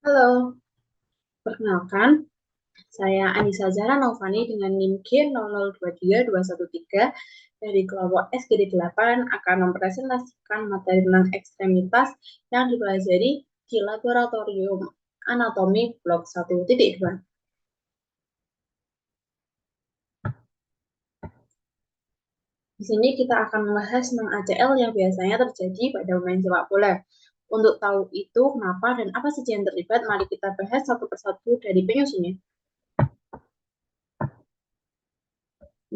Halo, perkenalkan, saya Anissa Zahra Naufani dengan NIM G0023213 dari kelompok SGD8 akan mempresentasikan materi tentang ekstremitas yang dipelajari di Laboratorium Anatomi Blok 1.2. Di sini kita akan membahas tentang ACL yang biasanya terjadi pada pemain sepak bola. Untuk tahu itu kenapa dan apa saja yang terlibat, mari kita bahas satu persatu dari penyusunnya.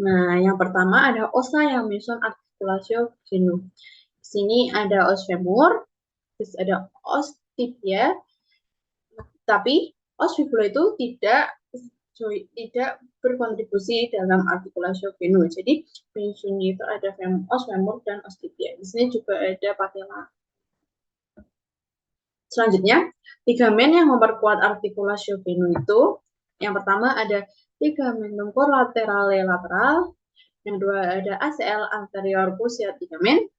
Nah, yang pertama ada osa yang menyusun artikulatio genu. Di sini ada os femur, terus ada os tibia, tapi os fibula itu tidak berkontribusi dalam artikulatio genu. Jadi penyusunnya itu ada os femur dan os tibia. Di sini juga ada patella. Selanjutnya, ligamen yang memperkuat artikulatio genu itu yang pertama ada ligamentum collaterale lateral, yang kedua ada ACL anterior cruciate ligament,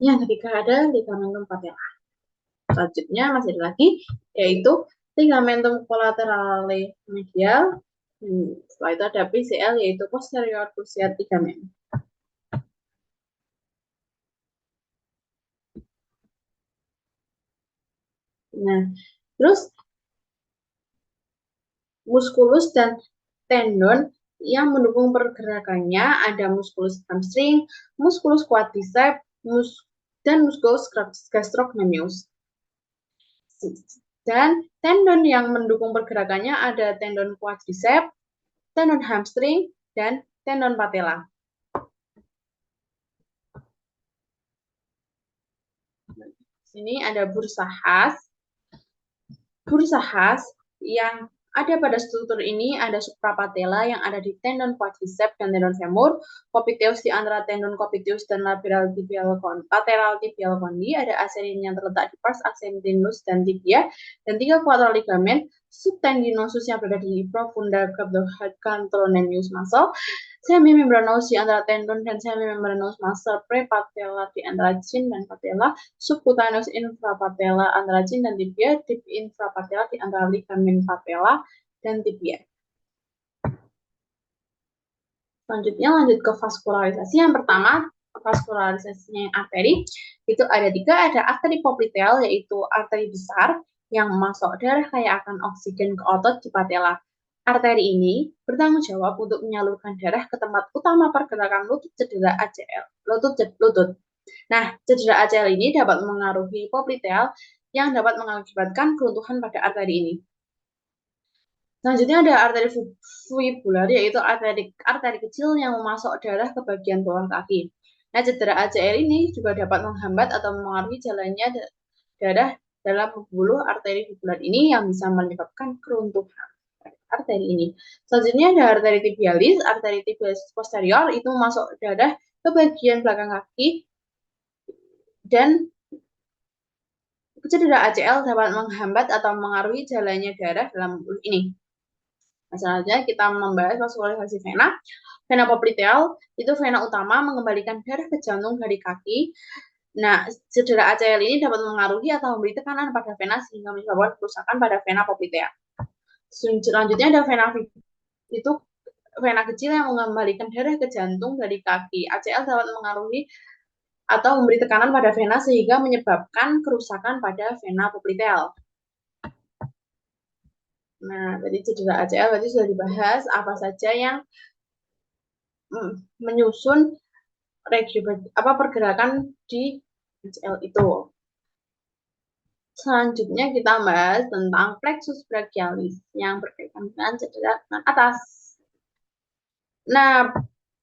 yang ketiga ada ligamentum patella. Selanjutnya masih ada lagi, yaitu ligamentum collaterale medial. Setelah itu ada PCL, yaitu posterior cruciate ligament. Nah, terus muskulus dan tendon yang mendukung pergerakannya ada muskulus hamstring, muskulus quadriceps, dan muskulus gastrocnemius. Dan tendon yang mendukung pergerakannya ada tendon quadriceps, tendon hamstring, dan tendon patella. Sini ada bursa khas. Bursa khas yang ada pada struktur ini ada suprapatella yang ada di tendon quadriceps dan tendon femur, copiteus di antara tendon copiteus dan lateral tibial condi, ada aserin yang terletak di pars accentinus dan tibia, dan 3 quadral ligamen subtendinosus yang berada di profunda ganglionus muscle, semimembranous di antara tendon dan semimembranous muscle prepatella di antara chin dan patella, subcutaneous infrapatella antara chin dan tibia, deep infrapatella di antara ligamen patella dan tibia. Selanjutnya lanjut ke vaskularisasi. Yang pertama, vaskularisasinya yang arteri, itu ada 3, ada arteri popliteal, yaitu arteri besar yang memasok darah kaya akan oksigen ke otot di patella. Arteri ini bertanggung jawab untuk menyalurkan darah ke tempat utama pergerakan lutut cedera ACL. Lutut. Nah, cedera ACL ini dapat mengaruhi popliteal yang dapat mengakibatkan keruntuhan pada arteri ini. Selanjutnya ada arteri fibular, yaitu arteri kecil yang memasok darah ke bagian bawah kaki. Nah, cedera ACL ini juga dapat menghambat atau mengaruhi jalannya darah dalam pembuluh arteri fibular ini yang bisa menyebabkan keruntuhan arteri ini. Selanjutnya ada arteri tibialis. Arteri tibialis posterior itu memasok darah ke bagian belakang kaki, dan cedera ACL dapat menghambat atau mengaruhi jalannya darah dalam pembuluh ini. Selanjutnya kita membahas vaskularisasi vena. Vena popliteal itu vena utama mengembalikan darah ke jantung dari kaki. Nah, cedera ACL ini dapat mengaruhi atau memberi tekanan pada vena sehingga menyebabkan kerusakan pada vena popliteal. Selanjutnya ada vena itu vena kecil yang mengembalikan darah ke jantung dari kaki. ACL dapat mengaruhi atau memberi tekanan pada vena sehingga menyebabkan kerusakan pada vena popliteal. Nah, tadi cedera ACL tadi sudah dibahas apa saja yang menyusun pergerakan di ACL itu. Selanjutnya kita bahas tentang plexus brachialis yang berkaitan dengan cedera tangan atas. Nah,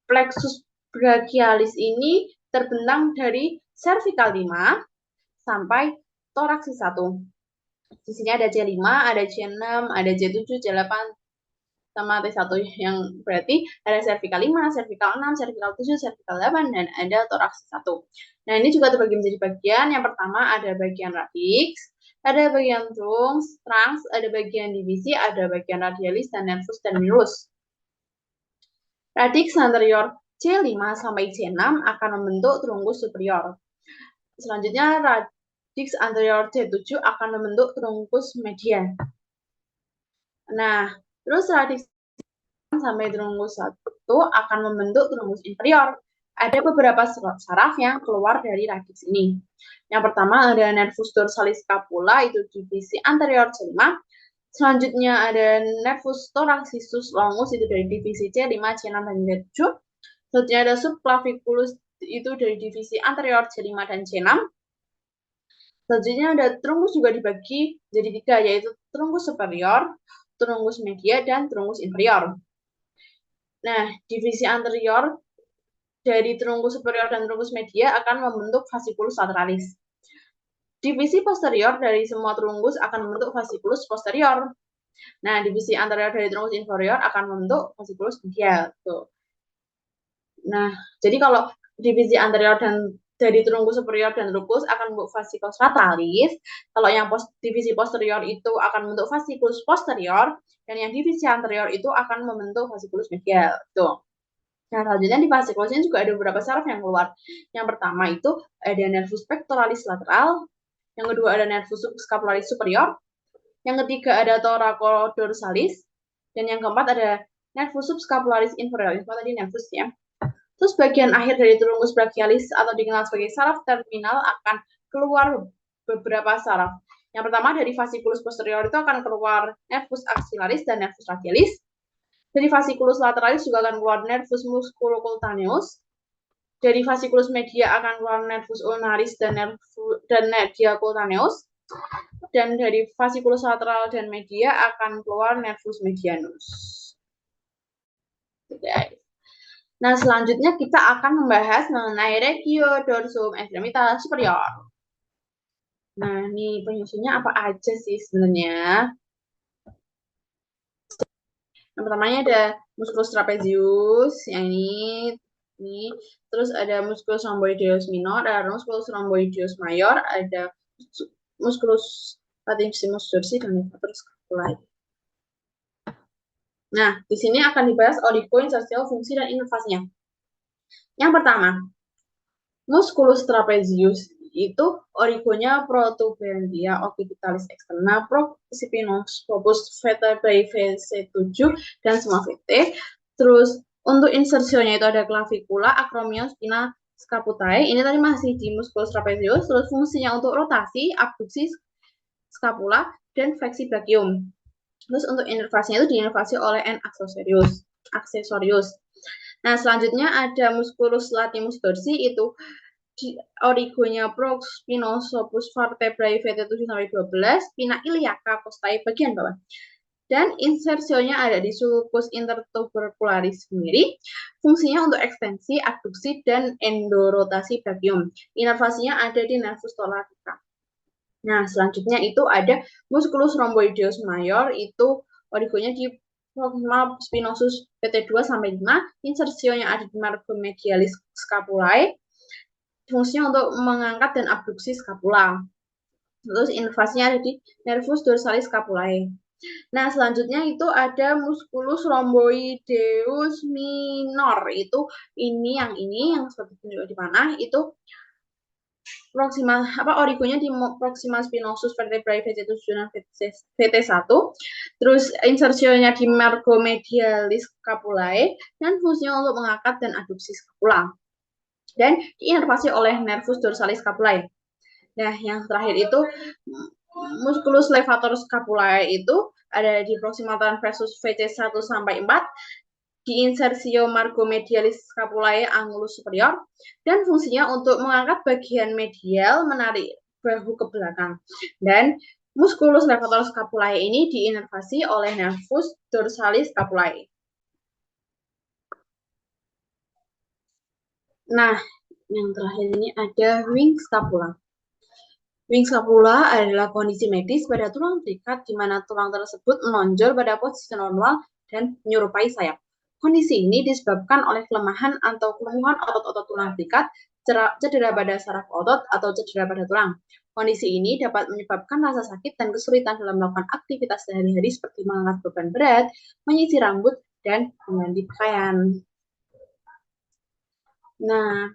plexus brachialis ini terbentang dari cervical 5 sampai thoraxis 1. Di sini ada C5, ada C6, ada C7, C8, sama T1 yang berarti ada cervical 5, cervical 6, cervical 7, cervical 8, dan ada thoraxis 1. Nah, ini juga terbagi menjadi bagian. Yang pertama ada bagian radix, ada bagian trunks, ada bagian divisi, ada bagian radialis, dan nervus terminus. Radix anterior C5 sampai C6 akan membentuk trunkus superior. Selanjutnya disc anterior C7 akan membentuk trunkus median. Nah, terus radix sampai trunkus 1 akan membentuk trunkus inferior. Ada beberapa saraf yang keluar dari radix ini. Yang pertama ada nervus dorsalis scapula, itu divisi anterior C5. Selanjutnya ada nervus thoracisus longus, itu dari divisi C5, C6, dan C7. Selanjutnya ada subclaviculus, itu dari divisi anterior C5 dan C6. Selanjutnya ada trunkus juga dibagi jadi 3, yaitu trunkus superior, trunkus media, dan trunkus inferior. Nah, divisi anterior dari trunkus superior dan trunkus media akan membentuk fasciculus lateralis. Divisi posterior dari semua trunkus akan membentuk fasciculus posterior. Nah, divisi anterior dari trunkus inferior akan membentuk fasciculus medial. Tuh. Nah, jadi kalau divisi anterior dan dari trunkus superior dan trunkus akan membentuk fasciculus lateralis. Kalau yang divisi posterior itu akan membentuk fasciculus posterior, dan yang divisi anterior itu akan membentuk fasciculus medial. Tuh. Nah, selanjutnya di fasciculus ini juga ada beberapa saraf yang keluar. Yang pertama itu ada nervus pectoralis lateral, yang kedua ada nervus subscapularis superior, yang ketiga ada thoracolodorsalis, dan yang keempat ada nervus subscapularis inferior. Itu tadi nervus ya. Terus bagian akhir dari trunkus brachialis atau dikenal sebagai saraf terminal akan keluar beberapa saraf. Yang pertama dari fasciculus posterior itu akan keluar nervus axillaris dan nervus radialis. Dari fasciculus lateralis juga akan keluar nervus musculocutaneus. Dari fasciculus media akan keluar nervus ulnaris dan media cutaneus. Dan dari fasciculus lateral dan media akan keluar nervus medianus. Nah, selanjutnya kita akan membahas mengenai regio dorsum extremital superior. Nah, ini penyusunnya apa aja sih sebenarnya? Yang pertamanya ada musculus trapezius, yang ini. Terus ada musculus rhomboideus minor, ada musculus rhomboideus major, ada musculus latissimus dorsi, dan levator scapulae. Nah, di sini akan dibahas oligoinsersial fungsi dan inervasinya. Yang pertama, musculus trapezius itu origonya protuberantia occipitalis externa, prospinous focus vertebrae VC7 dan semua VT. Terus untuk insersionya itu ada clavicula, acromion, spina, scapulae. Ini tadi masih di musculus trapezius. Terus fungsinya untuk rotasi, abduksi scapula, dan fleksi brachium. Terus untuk inervasinya itu diinervasi oleh N accessorius. Nah, selanjutnya ada musculus latimus dorsi, itu origonya prospinous opus vertebrae VT7 sampai 12, spina iliaca costae bagian bawah. Dan insersionya ada di sulcus intertubercularis sendiri. Fungsinya untuk ekstensi, abduksi, dan endorotasi brachium. Inervasinya ada di nervus thoracica. Nah, selanjutnya itu ada musculus rhomboideus major, itu origonya di proximal spinosus PT2 sampai 5, insersionya ada di margo medialis scapulae. Fungsinya untuk mengangkat dan abduksi scapula. Terus inervasinya ada di nervus dorsalis scapulae. Nah, selanjutnya itu ada musculus rhomboideus minor. Itu ini yang seperti tunjuk di mana, itu proximal origonya di proximal spinosus vertebrae VC7 dan VT1. Terus insersionya di margo medialis scapulae, dan fungsinya untuk mengangkat dan adduksi scapula. Dan diinervasi oleh nervus dorsalis scapulae. Nah, yang terakhir itu musculus levator scapulae itu ada di proximal transversus VC1 sampai 4, di insersio margo medialis scapulae angulus superior, dan fungsinya untuk mengangkat bagian medial, menarik bahu ke belakang. Dan musculus levator scapulae ini diinervasi oleh nervus dorsalis scapulae. Nah, yang terakhir ini ada wing scapula. Wing scapula adalah kondisi medis pada tulang terikat di mana tulang tersebut menonjol pada posisi normal dan menyerupai sayap. Kondisi ini disebabkan oleh kelemahan atau kelumpuhan otot-otot tulang terikat, cedera pada saraf otot, atau cedera pada tulang. Kondisi ini dapat menyebabkan rasa sakit dan kesulitan dalam melakukan aktivitas sehari-hari seperti mengangkat beban berat, menyisir rambut, dan mengganti pakaian. Nah,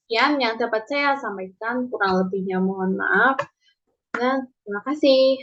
sekian yang dapat saya sampaikan, kurang lebihnya mohon maaf. Dan terima kasih.